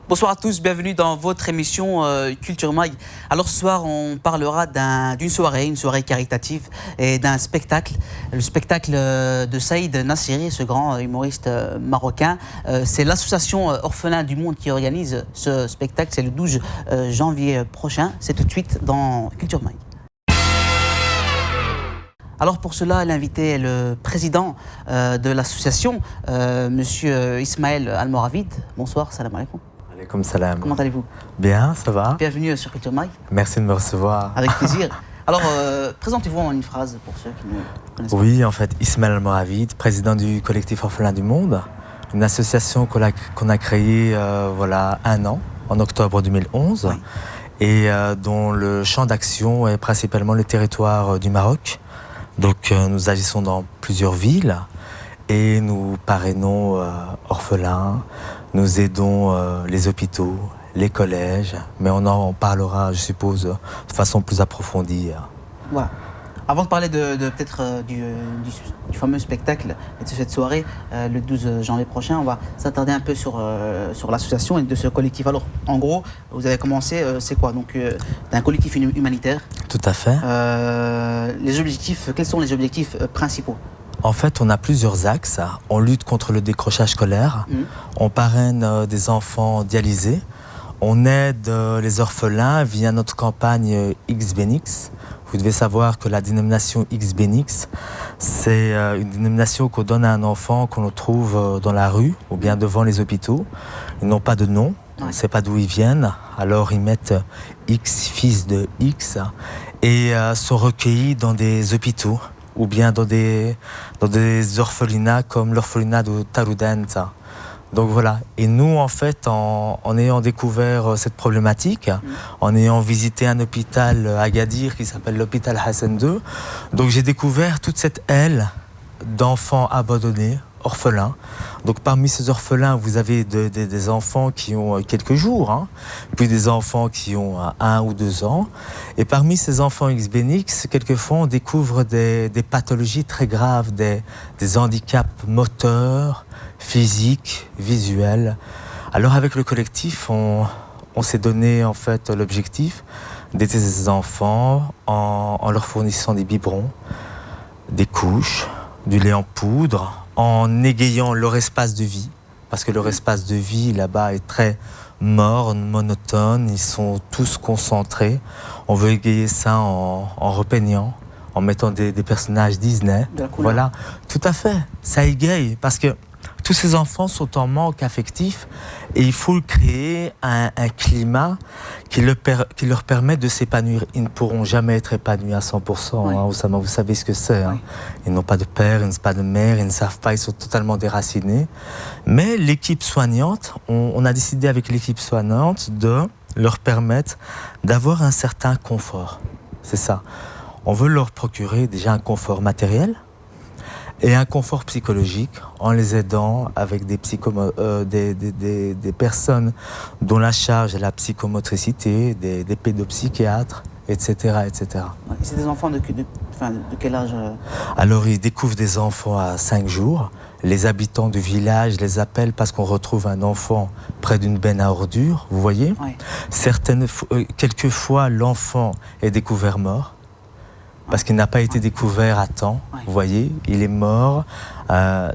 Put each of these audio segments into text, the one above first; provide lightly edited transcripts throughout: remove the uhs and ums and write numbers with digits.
Bonsoir à tous, bienvenue dans votre émission Culture Mag. Alors ce soir, on parlera d'une soirée, une soirée caritative et d'un spectacle. Le spectacle de Saïd Nassiri, ce grand humoriste marocain. C'est l'association Orphelins du Monde qui organise ce spectacle. C'est le 12 janvier prochain. C'est tout de suite dans Culture Mag. Alors pour cela, l'invité est le président de l'association, monsieur Ismaël Almoravid. Bonsoir, salam alaikum. Comme salam. Comment allez-vous? Bien, ça va. Bienvenue sur Culture Mag. Merci de me recevoir. Avec plaisir. Alors, présentez-vous en une phrase pour ceux qui ne connaissent pas. Oui, en fait, Ismaël Almoravid, président du collectif Orphelins du Monde, une association qu'on a créée voilà, 1 an, en octobre 2011, oui. Et dont le champ d'action est principalement le territoire du Maroc. Donc, nous agissons dans plusieurs villes et nous parrainons orphelins. Nous aidons les hôpitaux, les collèges, mais on en parlera, je suppose, de façon plus approfondie. Voilà. Avant de parler peut-être du fameux spectacle et de cette soirée, le 12 janvier prochain, on va s'attarder un peu sur l'association et de ce collectif. Alors, en gros, vous avez commencé, c'est quoi? Donc, d'un collectif humanitaire. Tout à fait. Les objectifs, quels sont les objectifs principaux? En fait, on a plusieurs axes. On lutte contre le décrochage scolaire, on parraine des enfants dialysés, on aide les orphelins via notre campagne XBenix. Vous devez savoir que la dénomination XBenix, c'est une dénomination qu'on donne à un enfant qu'on trouve dans la rue ou bien devant les hôpitaux. Ils n'ont pas de nom, on ne sait pas d'où ils viennent, alors ils mettent X, fils de X, et sont recueillis dans des hôpitaux ou bien dans des orphelinats comme l'orphelinat de Taroudenta. Donc voilà, et nous en fait, en ayant découvert cette problématique, en ayant visité un hôpital à Agadir qui s'appelle l'hôpital Hassan II, donc j'ai découvert toute cette aile d'enfants abandonnés, orphelins. Donc parmi ces orphelins, vous avez des enfants qui ont quelques jours, puis des enfants qui ont 1 ou 2 ans. Et parmi ces enfants XBenix, quelquefois on découvre des pathologies très graves, des handicaps moteurs, physiques, visuels. Alors avec le collectif, on s'est donné en fait l'objectif d'aider ces enfants en leur fournissant des biberons, des couches, du lait en poudre, en égayant leur espace de vie, parce que leur espace de vie là-bas est très morne, monotone, ils sont tous concentrés. On veut égayer ça en repeignant, en mettant des personnages Disney. Voilà, tout à fait, ça égaye, parce que tous ces enfants sont en manque affectif et il faut créer un climat qui leur permet de s'épanouir. Ils ne pourront jamais être épanouis à 100%. Oui. Oussama, vous savez ce que c'est. Oui. Ils n'ont pas de père, ils n'ont pas de mère, ils ne savent pas, ils sont totalement déracinés. Mais l'équipe soignante, on a décidé avec l'équipe soignante de leur permettre d'avoir un certain confort. C'est ça. On veut leur procurer déjà un confort matériel et un confort psychologique en les aidant avec des personnes dont la charge est la psychomotricité, des pédopsychiatres, etc. etc. C'est des enfants de quel âge? Alors ils découvrent des enfants à 5 jours. Les habitants du village les appellent parce qu'on retrouve un enfant près d'une benne à ordures, vous voyez. Oui. Quelquefois l'enfant est découvert mort. Parce qu'il n'a pas été découvert à temps, vous voyez, il est mort.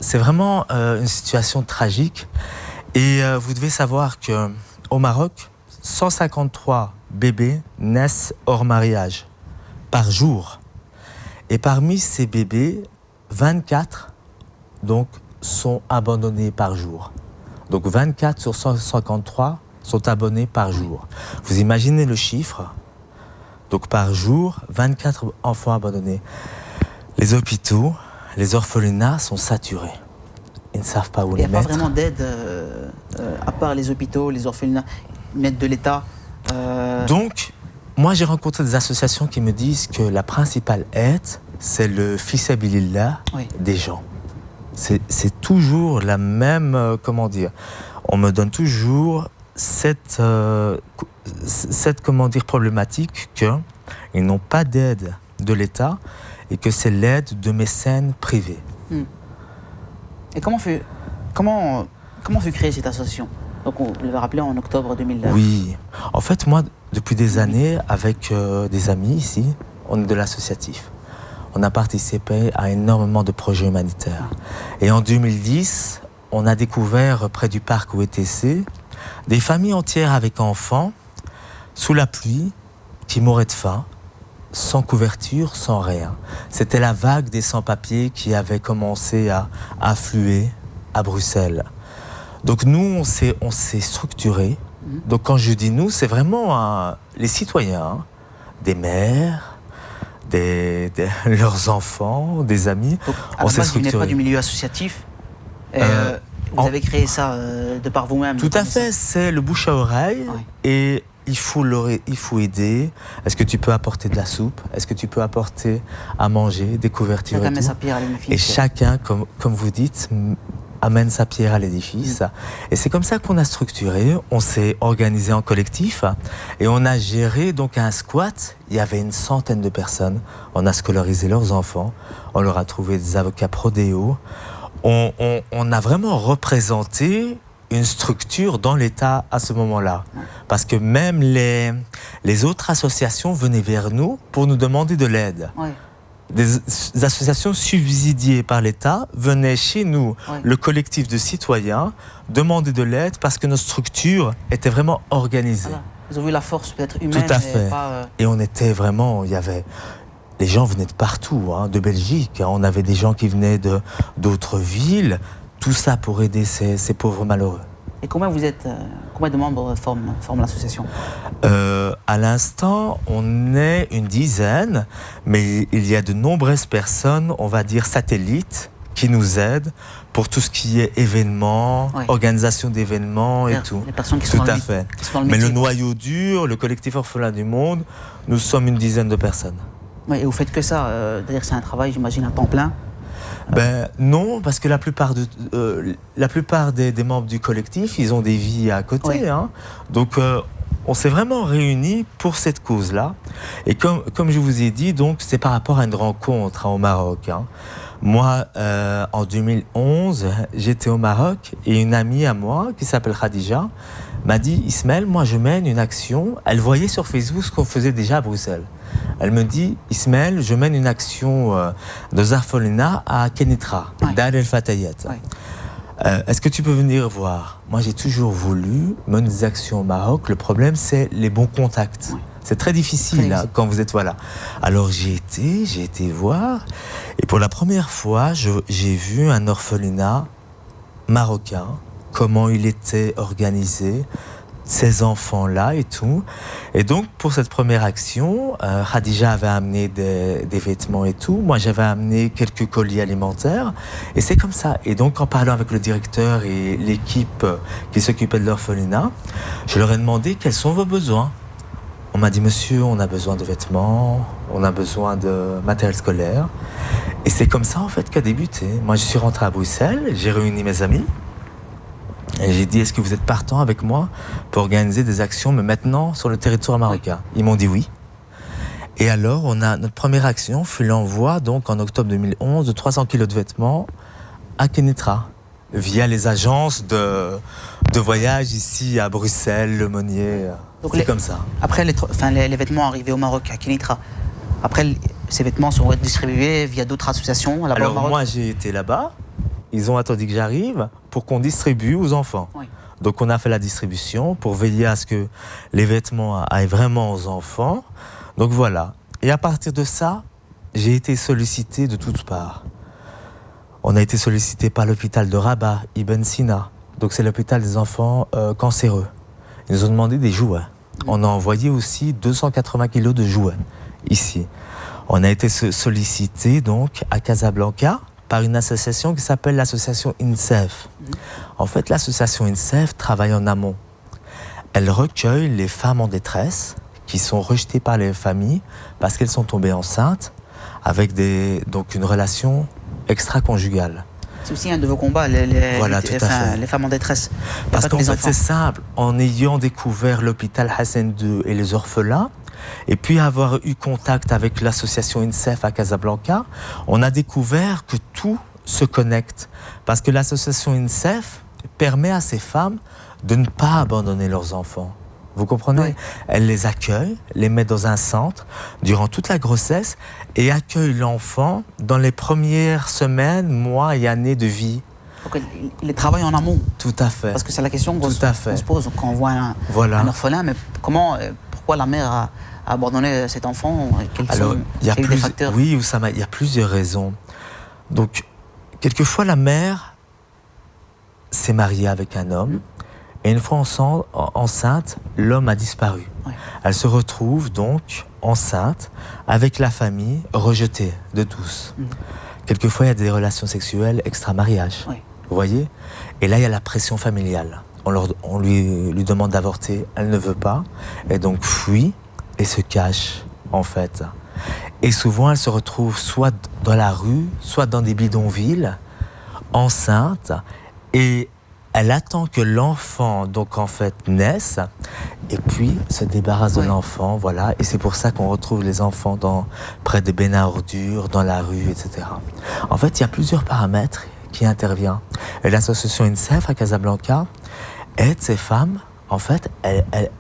C'est vraiment une situation tragique. Et vous devez savoir qu'au Maroc, 153 bébés naissent hors mariage par jour. Et parmi ces bébés, 24 donc, sont abandonnés par jour. Donc 24 sur 153 sont abandonnés par jour. Vous imaginez le chiffre? Donc par jour, 24 enfants abandonnés. Les hôpitaux, les orphelinats sont saturés. Ils ne savent pas où les mettre. Il n'y a pas vraiment d'aide, à part les hôpitaux, les orphelinats, une aide de l'État. Donc, moi j'ai rencontré des associations qui me disent que la principale aide, c'est le fisabilillah des gens. C'est toujours la même, comment dire, on me donne toujours cette problématique qu'ils n'ont pas d'aide de l'État et que c'est l'aide de mécènes privés. Et comment fut créée cette association? Donc vous l'avez rappelé en octobre 2009. Oui. En fait, moi, depuis des années, avec des amis ici, on est de l'associatif. On a participé à énormément de projets humanitaires. Et en 2010, on a découvert près du parc OETC des familles entières avec enfants, sous la pluie, qui mouraient de faim, sans couverture, sans rien. C'était la vague des sans-papiers qui avait commencé à affluer à Bruxelles. Donc nous, on s'est structurés. Donc quand je dis nous, c'est vraiment les citoyens, des mères, leurs enfants, des amis. Donc, à la base, vous n'êtes pas du milieu associatif. Vous avez créé ça de par vous-même. Tout à fait, c'est le bouche à oreille. Ouais. Et il faut aider. Est-ce que tu peux apporter de la soupe? Est-ce que tu peux apporter à manger, des couvertures? Chacun met sa pierre à l'édifice. Et chacun, comme vous dites, amène sa pierre à l'édifice. Et c'est comme ça qu'on a structuré. On s'est organisé en collectif et on a géré donc un squat. Il y avait une centaine de personnes. On a scolarisé leurs enfants. On leur a trouvé des avocats prodéo. On a vraiment représenté une structure dans l'État à ce moment-là. Parce que même les autres associations venaient vers nous pour nous demander de l'aide. Ouais. Des associations subsidiées par l'État venaient chez nous, ouais. Le collectif de citoyens, demander de l'aide parce que nos structures étaient vraiment organisées. Voilà. Ils ont vu la force peut-être humaine. Tout à fait. Et on était vraiment... Les gens venaient de partout, de Belgique. On avait des gens qui venaient d'autres villes. Tout ça pour aider ces pauvres malheureux. Et combien de membres forment l'association? À l'instant, on est une dizaine, mais il y a de nombreuses personnes, on va dire satellites, qui nous aident pour tout ce qui est événements, oui. Organisation d'événements et tout. Les personnes qui sont tout à fait. Mais le noyau dur, le collectif Orphelins du Monde, nous sommes une dizaine de personnes. Oui, et vous faites que ça, c'est-à-dire que c'est un travail, j'imagine, à temps plein? Non, parce que la plupart des membres du collectif, ils ont des vies à côté. Oui. Donc, on s'est vraiment réunis pour cette cause-là. Et comme je vous ai dit, donc, c'est par rapport à une rencontre au Maroc. Moi, en 2011, j'étais au Maroc et une amie à moi, qui s'appelle Khadija, m'a dit « Ismaël, moi je mène une action ». Elle voyait sur Facebook ce qu'on faisait déjà à Bruxelles. Elle me dit « Ismaël, je mène une action de Zarfolina à Kenitra, Dar El Fatayat. Est-ce que tu peux venir voir ?» Moi, j'ai toujours voulu mener des actions au Maroc. Le problème, c'est les bons contacts. Ouais. C'est très difficile quand vous êtes voilà. Alors, j'ai été voir. Et pour la première fois, j'ai vu un orphelinat marocain, comment il était organisé, ces enfants-là et tout. Et donc, pour cette première action, Khadija avait amené des vêtements et tout. Moi, j'avais amené quelques colis alimentaires. Et c'est comme ça. Et donc, en parlant avec le directeur et l'équipe qui s'occupait de l'orphelinat, je leur ai demandé quels sont vos besoins. On m'a dit, monsieur, on a besoin de vêtements, on a besoin de matériel scolaire. Et c'est comme ça, en fait, qu'a débuté. Moi, je suis rentré à Bruxelles, j'ai réuni mes amis. Et j'ai dit, est-ce que vous êtes partant avec moi pour organiser des actions, mais maintenant sur le territoire marocain? Ils m'ont dit oui. Et alors, notre première action fut l'envoi, donc en octobre 2011, de 300 kilos de vêtements à Kenitra, via les agences de voyage ici à Bruxelles, Le Monnier. C'est comme ça. Après, les vêtements arrivés au Maroc, à Kenitra, après, ces vêtements sont distribués via d'autres associations là-bas au Maroc? Moi, j'ai été là-bas. Ils ont attendu que j'arrive pour qu'on distribue aux enfants. Oui. Donc, on a fait la distribution pour veiller à ce que les vêtements aillent vraiment aux enfants. Donc, voilà. Et à partir de ça, j'ai été sollicité de toutes parts. On a été sollicité par l'hôpital de Rabat, Ibn Sina. Donc, c'est l'hôpital des enfants cancéreux. Ils nous ont demandé des jouets. On a envoyé aussi 280 kilos de jouets ici. On a été sollicité donc à Casablanca par une association qui s'appelle l'association INSEF. En fait, l'association INSEF travaille en amont. Elle recueille les femmes en détresse qui sont rejetées par les familles parce qu'elles sont tombées enceintes avec donc une relation extra-conjugale. C'est aussi un de vos combats, les femmes en détresse. Parce qu'en fait, c'est simple. En ayant découvert l'hôpital Hassan II et les orphelins, et puis avoir eu contact avec l'association INSEF à Casablanca, on a découvert que tout se connecte. Parce que l'association INSEF permet à ces femmes de ne pas abandonner leurs enfants. Vous comprenez? Oui. Elle les accueille, les met dans un centre durant toute la grossesse et accueille l'enfant dans les premières semaines, mois et années de vie. Donc il travaille en amont. Tout à fait. Parce que c'est la question qu'on Tout à fait. se pose quand on voit un orphelin. Mais pourquoi la mère a abandonné cet enfant? Quels sont les facteurs? Oui, Oussama, il y a plusieurs raisons. Donc, quelquefois, la mère s'est mariée avec un homme. Et une fois enceinte, l'homme a disparu. Ouais. Elle se retrouve donc enceinte avec la famille, rejetée de tous. Quelquefois, il y a des relations sexuelles extra-mariage. Ouais. Vous voyez? Et là, il y a la pression familiale. On lui demande d'avorter, elle ne veut pas. Et donc, fuit et se cache, en fait. Et souvent, elle se retrouve soit dans la rue, soit dans des bidonvilles, enceinte. Et elle attend que l'enfant, donc en fait, naisse, et puis se débarrasse de l'enfant, voilà. Et c'est pour ça qu'on retrouve les enfants près des bennes à ordures, dans la rue, etc. En fait, il y a plusieurs paramètres qui interviennent. Et l'association INSEF à Casablanca aide ces femmes, en fait,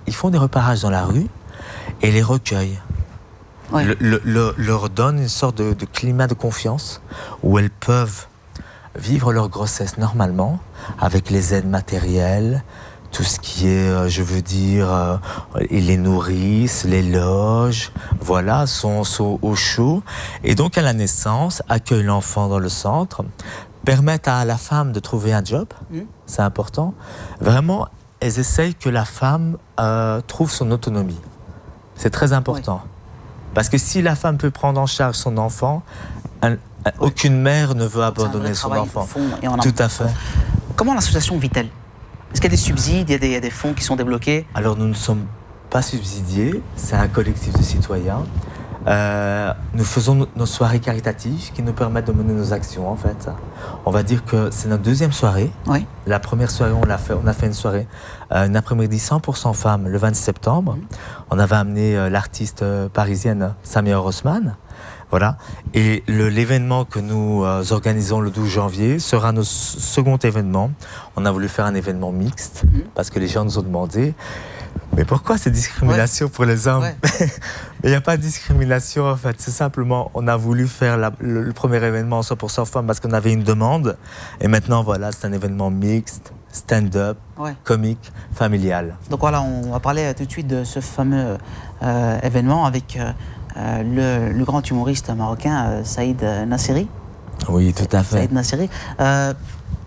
ils font des reparages dans la rue et les recueillent. Ouais. Leur donne une sorte de climat de confiance où elles peuvent vivre leur grossesse normalement, avec les aides matérielles, tout ce qui est, ils les nourrissent, les logent, voilà, sont au chaud. Et donc, à la naissance, accueillent l'enfant dans le centre, permettent à la femme de trouver un job, c'est important. Vraiment, elles essayent que la femme trouve son autonomie. C'est très important. Oui. Parce que si la femme peut prendre en charge son enfant, aucune mère ne veut abandonner son enfant. Tout à fait. Comment l'association vit-elle? Est-ce qu'il y a des subsides, il y a des fonds qui sont débloqués? Alors nous ne sommes pas subsidiés, c'est un collectif de citoyens. Nous faisons nos soirées caritatives qui nous permettent de mener nos actions en fait. On va dire que c'est notre deuxième soirée. Oui. La première soirée, on a fait une soirée, une après-midi 100% femmes le 26 septembre. On avait amené l'artiste parisienne Samia Rosman. Voilà. Et l'événement que nous organisons le 12 janvier sera notre second événement. On a voulu faire un événement mixte parce que les gens nous ont demandé mais pourquoi cette discrimination pour les hommes? Mais il n'y a pas de discrimination en fait. C'est simplement, on a voulu faire le premier événement en 100% femmes parce qu'on avait une demande. Et maintenant, voilà, c'est un événement mixte, stand-up, comique, familial. Donc voilà, on va parler tout de suite de ce fameux événement avec le grand humoriste marocain Saïd Nasseri. Oui, tout à fait. Saïd Nasseri.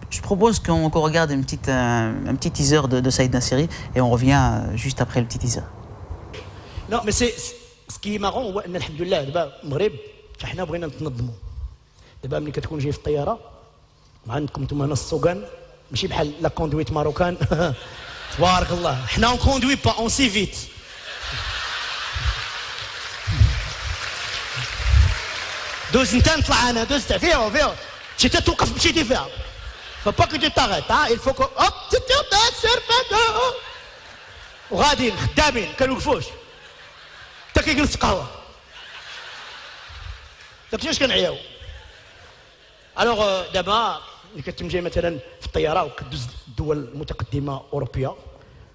Je propose qu'on regarde un petit teaser de Saïd Nasseri et on revient juste après le petit teaser. Non, mais c'est ce qui est marrant هو ان الحمد لله دابا المغرب حنا بغينا نتنظموا. دابا ملي كتكون جاي في الطياره عندكم نتوما هنا السوقان ماشي بحال لا كوندويت ماروكان تبارك الله حنا اون كوندوي با اون سي فيت. دوز انت نطلع انا دوز فيها شي توقف مشيتي فيها. Faut pas que tu t'arrêtes, hein? Il faut que... Hop, tu t'arrêtes, serpent. وغاديين خدامين كنوقفوش. حتى كيجلس قهوة. داكشي واش كنعياو. الوغ دابا ملي كتم جاي مثلا في الطيارة وكدوز الدول المتقدمة أوروبية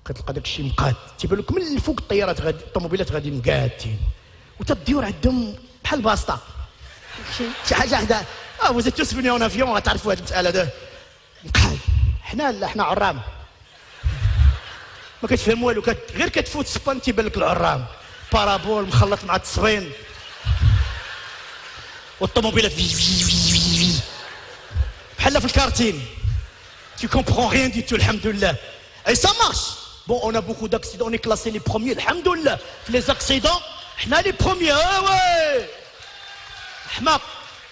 كتلقى داكشي مقاد. تيبان لك من الفوق الطيارات الطوموبيلات غادي مقادين. وتديور عندهم بحال باسطة. شي حاجة حدا. vous êtes tous venus en avion غتعرفوا هاد المسألة ده. مقاد حنا لا حنا عرام ما كتفهم والو غير كتفوت سبان تيبان لك العرام بارابول مخلط مع التصبين والطوموبيلات بحال في الكارتين tu comprends rien du tout الحمد لله et ça marche bon on a beaucoup d'accidents on est classé les premiers الحمد لله في les accidents حنا les premiers ouais حماق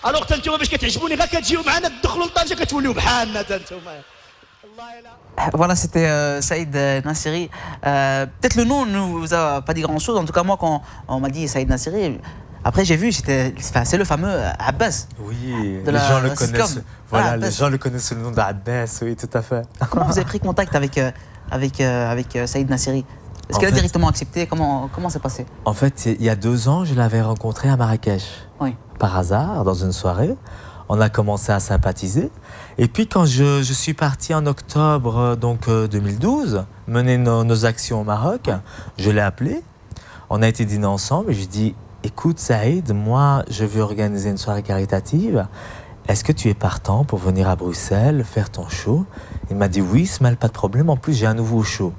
الوغ تا نتوما باش كتعجبوني غير كتجيو معنا تدخلوا لطنجة كتوليو بحالنا تا نتوما. Voilà, c'était Saïd Nasseri. Peut-être le nom ne vous a pas dit grand-chose. En tout cas, moi, quand on m'a dit Saïd Nasseri, après j'ai vu, c'est le fameux Abbas. Oui, les gens le connaissent. Voilà, les gens le connaissent sous le nom d'Abbas. Oui, tout à fait. Comment vous avez pris contact avec Saïd Nasseri? Est-ce qu'il a directement accepté? Comment c'est passé? En fait, il y a 2 ans, je l'avais rencontré à Marrakech. Oui. Par hasard, dans une soirée. On a commencé à sympathiser. Et puis quand je suis parti en octobre 2012, mener nos actions au Maroc, je l'ai appelé. On a été dîner ensemble et je lui ai dit « Écoute Saïd, moi je veux organiser une soirée caritative. Est-ce que tu es partant pour venir à Bruxelles, faire ton show ?» Il m'a dit « Oui, Ismaël, pas de problème. En plus, j'ai un nouveau show. »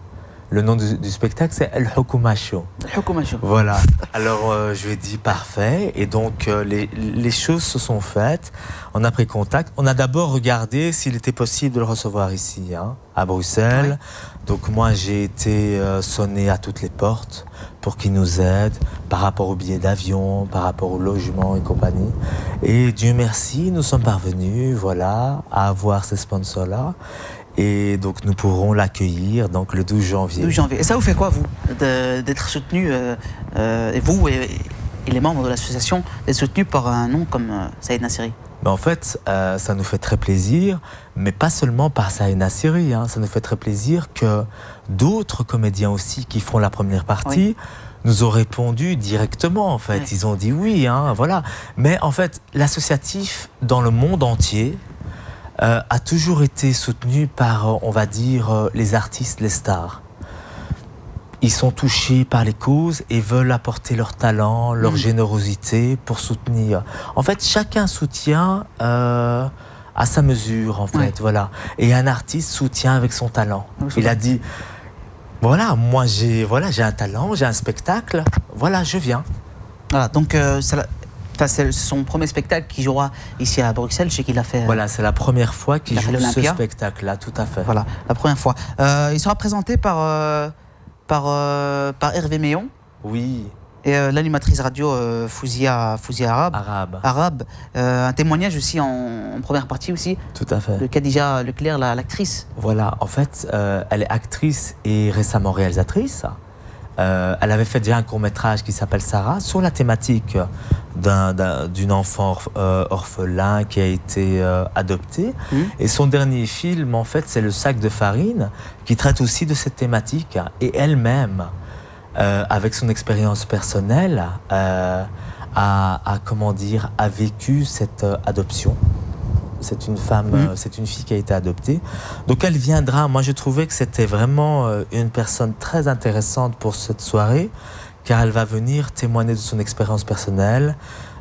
Le nom du spectacle, c'est El Houkouma Show. El Houkouma Show. Voilà. Alors, je lui ai dit parfait. Et donc, les choses se sont faites. On a pris contact. On a d'abord regardé s'il était possible de le recevoir ici, à Bruxelles. Oui. Donc, moi, j'ai été sonné à toutes les portes pour qu'il nous aide par rapport aux billets d'avion, par rapport au logement et compagnie. Et Dieu merci, nous sommes parvenus, voilà, à avoir ces sponsors-là. Et donc nous pourrons l'accueillir donc le 12 janvier. 12 janvier. Et ça vous fait quoi, vous, d'être soutenu, et vous et les membres de l'association, d'être soutenus par un nom comme Saïd Nassiri? En fait, ça nous fait très plaisir, mais pas seulement par Saïd Nassiri. Ça nous fait très plaisir que d'autres comédiens aussi qui font la première partie nous ont répondu directement. En fait, ils ont dit oui, voilà. Mais en fait, l'associatif dans le monde entier a toujours été soutenu par, on va dire, les artistes, les stars. Ils sont touchés par les causes et veulent apporter leur talent, leur générosité pour soutenir. En fait, chacun soutient à sa mesure, en fait, voilà. Et un artiste soutient avec son talent. Il a dit, voilà, moi j'ai un talent, j'ai un spectacle, voilà, je viens. Voilà, donc c'est son premier spectacle qu'il jouera ici à Bruxelles. Je sais qu'il a fait. Voilà, c'est la première fois qu'il joue ce spectacle-là, tout à fait. Voilà, la première fois. Il sera présenté par Hervé Méon. Oui. Et l'animatrice radio Fouzia Arabe. Un témoignage aussi en première partie aussi. Tout à fait. De Khadija Leclerc, l'actrice. Voilà, en fait, elle est actrice et récemment réalisatrice. Elle avait fait déjà un court-métrage qui s'appelle Sarah sur la thématique d'une enfant orphelin qui a été adoptée. Et son dernier film, en fait, c'est Le sac de farine, qui traite aussi de cette thématique. Et elle-même, avec son expérience personnelle, a vécu cette adoption. C'est une femme, c'est une fille qui a été adoptée. Donc elle viendra. Moi, je trouvais que c'était vraiment une personne très intéressante pour cette soirée, car elle va venir témoigner de son expérience personnelle,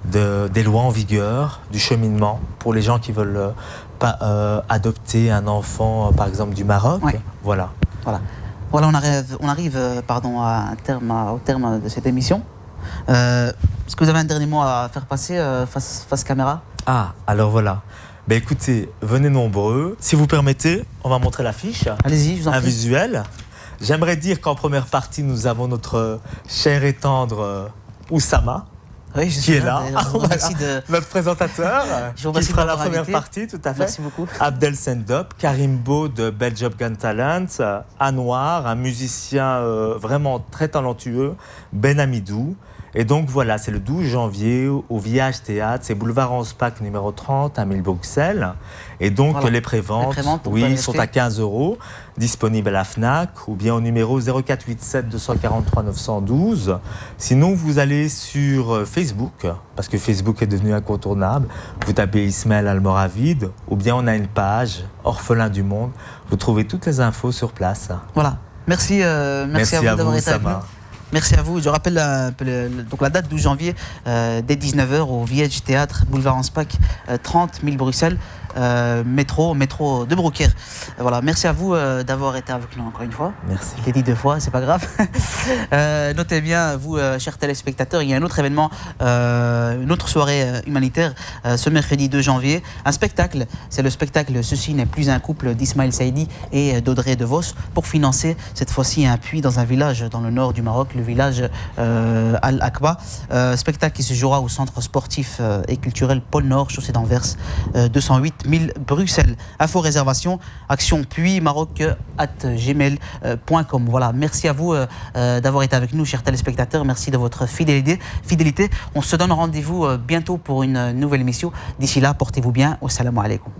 des lois en vigueur, du cheminement pour les gens qui veulent adopter un enfant, par exemple du Maroc. Voilà, on arrive au terme de cette émission. Est-ce que vous avez un dernier mot à faire passer face caméra? Alors voilà. Écoutez, venez nombreux. Si vous permettez, on va montrer l'affiche. Allez-y, je vous en prie. Un visuel. J'aimerais dire qu'en première partie, nous avons notre cher et tendre Oussama, qui est là. Notre présentateur, qui fera la première partie, tout à fait. Merci beaucoup. Abdel Sendop, Karim Beau de Belgium Gun Talent, Anwar, un musicien vraiment très talentueux, Ben Amidou. Et donc voilà, c'est le 12 janvier au Village Théâtre, c'est boulevard Anspach numéro 30 à Bruxelles. Et donc les préventes, sont à 15 €, disponibles à la FNAC ou bien au numéro 0487 243 912. Sinon, vous allez sur Facebook, parce que Facebook est devenu incontournable. Vous tapez Ismaël Almoravid, ou bien on a une page, Orphelin du Monde. Vous trouvez toutes les infos sur place. Voilà, merci à vous d'avoir été avec nous. Merci à vous. Je rappelle donc la date 12 janvier, dès 19 h au Village Théâtre, boulevard Anspach, 30 000 Bruxelles, métro de Broekère. Voilà, merci à vous d'avoir été avec nous encore une fois. Merci. Je l'ai dit 2 fois, c'est pas grave. Notez bien, vous, chers téléspectateurs, il y a un autre événement, une autre soirée humanitaire, ce mercredi 2 janvier. Un spectacle, c'est le spectacle Ceci n'est plus un couple d'Ismaël Saïdi et d'Audrey DeVos pour financer cette fois-ci un puits dans un village dans le nord du Maroc, le village Al-Akba. Spectacle qui se jouera au centre sportif et culturel Pôle Nord, chaussée d'Anvers, 208 000 Bruxelles. Info réservation, action puis maroc@gmail.com. Voilà, merci à vous d'avoir été avec nous, chers téléspectateurs. Merci de votre fidélité. On se donne rendez-vous bientôt pour une nouvelle émission. D'ici là, portez-vous bien. Wassalamu alaikum.